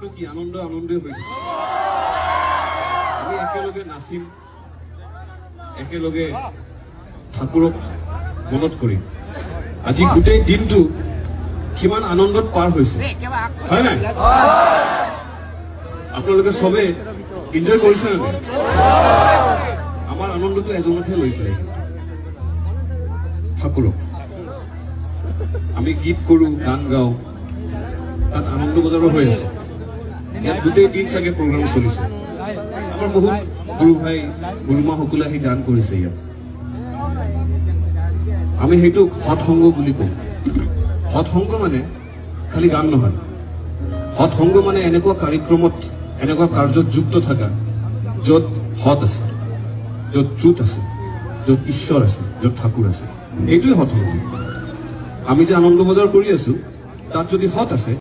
আমাকতো কি আনন্দই হৈ থাকে আমি একেলগে নাচিম একেলগে ঠাকুৰক মনত কৰিম আজি গোটেই দিনটো কিমান আনন্দত পাৰ হৈছে হয় নাই আপোনালোকে সবে এনজয় কৰিছে নে আমাৰ আনন্দটো এজনকহে লৈ পেলাই ঠাকুৰক আমি গীত কৰো গান গাওঁ তাত আনন্দ বজাৰো হৈ আছে ইয়াত গোটেই দিন চাগে প্ৰগ্ৰাম চলিছে আমাৰ বহুত গুৰু ভাই গুৰুমা সকলে আহি গান কৰিছে ইয়াত আমি সেইটো সৎসংগ বুলি কওঁ সৎসংগ মানে খালি গান নহয় সৎসংগ মানে এনেকুৱা কাৰ্যক্ৰমত এনেকুৱা কাৰ্যত যুক্ত থকা য'ত সৎ আছে য'ত ট্ৰুথ আছে য'ত ঈশ্বৰ আছে য'ত ঠাকুৰ আছে এইটোৱে সৎসংগ আমি যে আনন্দ বজাৰ কৰি আছো তাত যদি সৎ আছে